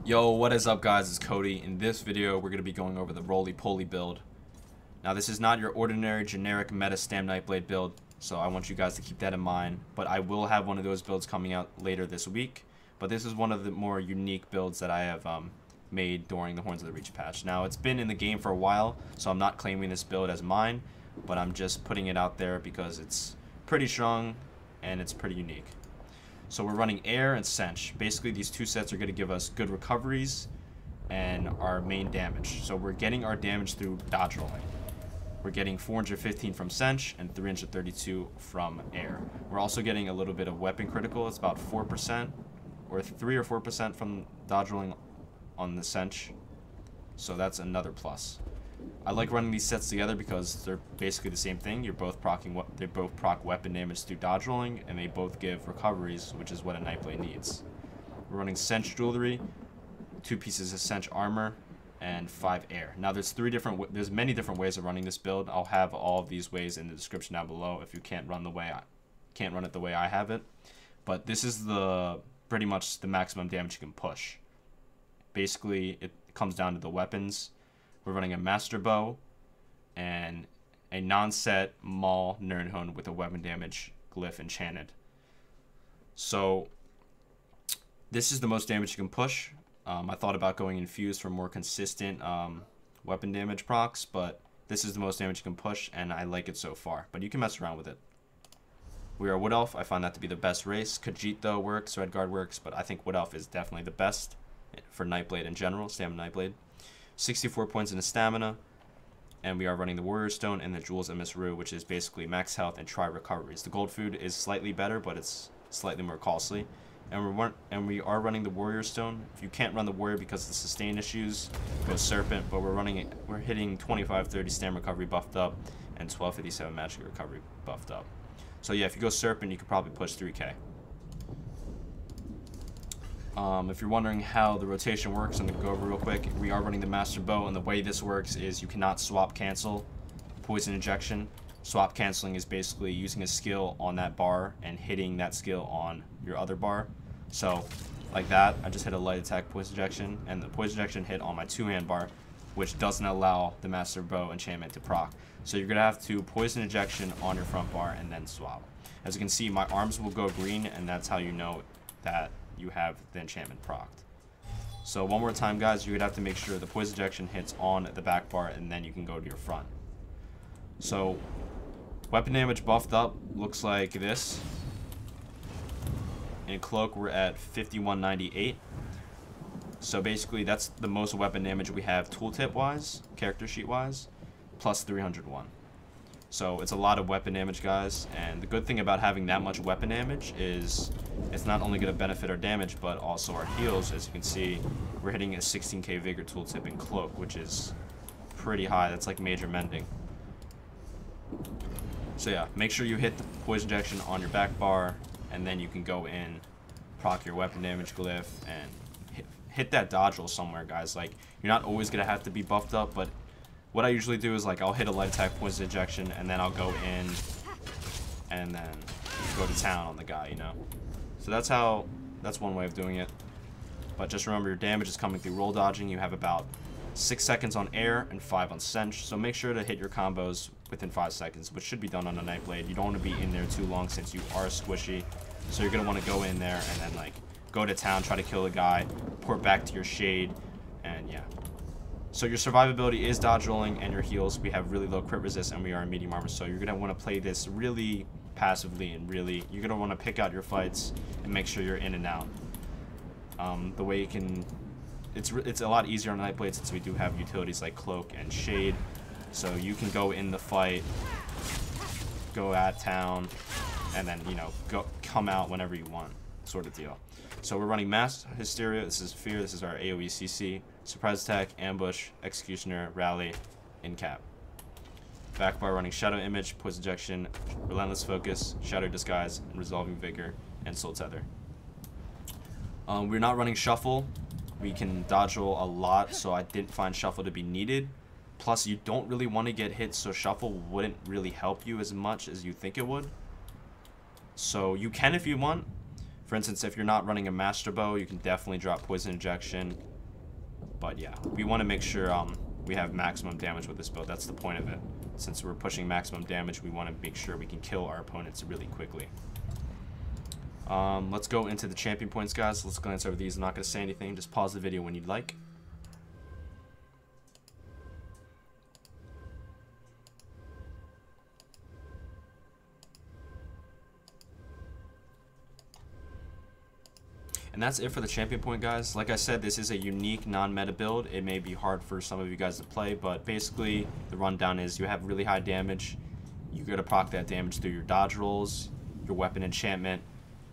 Yo, what is up guys, it's Cody. In this video, we're going to be going over the Roly-Poly build. Now this is not your ordinary generic meta stam Nightblade build, so I want you guys to keep that in mind. But I will have one of those builds coming out later this week. But this is one of the more unique builds that I have made during the Horns of the Reach patch. Now it's been in the game for a while, so I'm not claiming this build as mine, but I'm just putting it out there because it's pretty strong and it's pretty unique. So we're running air and sench. Basically these two sets are going to give us good recoveries and our main damage. So we're getting our damage through dodge rolling. We're getting 415 from sench and 332 from air. We're also getting a little bit of weapon critical. It's about 4% or 3 or 4% from dodge rolling on the sench. So that's another plus. I like running these sets together because they're basically the same thing. They both proc weapon damage through dodge rolling, and they both give recoveries, which is what a Nightblade needs. We're running sench jewelry, 2 pieces of sench armor, and 5 air. Now there's many different ways of running this build. I'll have all of these ways in the description down below if you can't run it the way I have it. But this is pretty much the maximum damage you can push. Basically, it comes down to the weapons. We're running a master bow and a non-set Maul Nirnhund with a weapon damage glyph enchanted. So this is the most damage you can push. I thought about going infused for more consistent weapon damage procs, but this is the most damage you can push, and I like it so far. But you can mess around with it. We are Wood Elf. I find that to be the best race. Khajiit though works, Redguard works, but I think Wood Elf is definitely the best for Nightblade in general, stamina Nightblade. 64 points in the stamina, and we are running the Warrior Stone and the Jewels of Misrue, which is basically max health and try recoveries. The gold food is slightly better, but it's slightly more costly. And we are running the Warrior Stone. If you can't run the Warrior because of the sustain issues, go Serpent. But we're hitting 25-30 stam recovery buffed up and 1257 magic recovery buffed up. So yeah, if you go Serpent, you could probably push 3k. If you're wondering how the rotation works, I'm going to go over real quick. We are running the Master Bow, and the way this works is you cannot swap cancel Poison Injection. Swap canceling is basically using a skill on that bar and hitting that skill on your other bar. So, like that, I just hit a light attack Poison Injection, and the Poison Injection hit on my 2-hand bar, which doesn't allow the Master Bow enchantment to proc. So you're going to have to Poison Injection on your front bar and then swap. As you can see, my arms will go green, and that's how you know that you have the enchantment procced. So one more time guys, you would have to make sure the Poison Injection hits on the back bar, and then you can go to your front. So weapon damage buffed up looks like this. In cloak we're at 5198. So basically that's the most weapon damage we have tooltip wise, character sheet wise, plus 301. So it's a lot of weapon damage guys, and the good thing about having that much weapon damage is it's not only going to benefit our damage but also our heals. As you can see, we're hitting a 16k vigor tooltip in cloak, which is pretty high. That's like major mending. So yeah, make sure you hit the Poison Injection on your back bar, and then you can go in, proc your weapon damage glyph, and hit that dodge roll somewhere guys. Like, you're not always going to have to be buffed up, but what I usually do is, like, I'll hit a light attack Poison Injection, and then I'll go in and then go to town on the guy, you know. So that's one way of doing it. But just remember, your damage is coming through roll dodging. You have about 6 seconds on air and 5 on sench. So make sure to hit your combos within 5 seconds, which should be done on a Nightblade. You don't want to be in there too long since you are squishy. So you're going to want to go in there and then, like, go to town, try to kill the guy, port back to your shade, and yeah. So your survivability is dodge rolling, and your heals, we have really low crit resist, and we are in medium armor. So you're going to want to play this really passively, and really, you're going to want to pick out your fights and make sure you're in and out. The way you can, it's a lot easier on Nightblade since we do have utilities like cloak and shade. So you can go in the fight, go at town, and then, you know, come out whenever you want, sort of deal. So we're running Mass Hysteria, this is Fear, this is our AoE CC, Surprise Attack, Ambush, Executioner, Rally, Incap. Back bar running Shadow Image, Poison Injection, Relentless Focus, Shadow Disguise, and Resolving Vigor, and Soul Tether. We're not running Shuffle. We can dodge roll a lot, so I didn't find Shuffle to be needed. Plus, you don't really want to get hit, so Shuffle wouldn't really help you as much as you think it would. So you can if you want. For instance, if you're not running a Master Bow, you can definitely drop Poison Injection But yeah, we want to make sure we have maximum damage with this build. That's the point of it. Since we're pushing maximum damage, we want to make sure we can kill our opponents really quickly. Let's go into the champion points, guys. Let's glance over these. I'm not going to say anything. Just pause the video when you'd like. And that's it for the champion point, guys. Like I said, this is a unique non-meta build. It may be hard for some of you guys to play, but basically the rundown is you have really high damage. You gotta proc that damage through your dodge rolls, your weapon enchantment,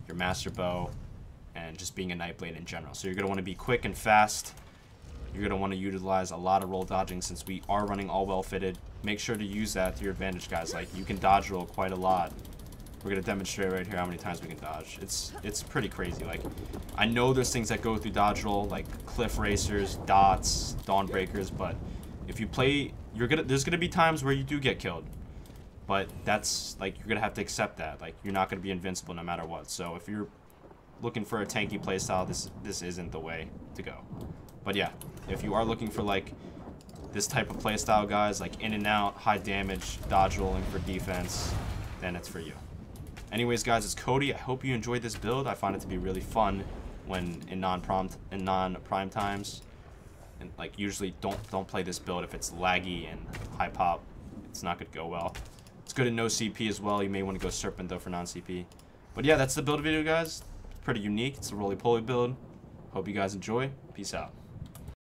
your master bow, and just being a Nightblade in general. So you're gonna want to be quick and fast. You're gonna want to utilize a lot of roll dodging since we are running all well fitted. Make sure to use that to your advantage, guys. Like, you can dodge roll quite a lot. We're gonna demonstrate right here how many times we can dodge. It's pretty crazy. Like, I know there's things that go through dodge roll, like cliff racers, dots, dawnbreakers, but if you play, there's gonna be times where you do get killed. But that's, like, you're gonna have to accept that. Like, you're not gonna be invincible no matter what. So if you're looking for a tanky playstyle, this isn't the way to go. But yeah, if you are looking for like this type of playstyle, guys, like in and out, high damage, dodge rolling for defense, then it's for you. Anyways, guys, it's Cody. I hope you enjoyed this build. I find it to be really fun when in non-prime times. And like, usually don't play this build if it's laggy and high pop. It's not gonna go well. It's good in no CP as well. You may want to go Serpent though for non-CP. But yeah, that's the build video, guys. It's pretty unique. It's a roly-poly build. Hope you guys enjoy. Peace out.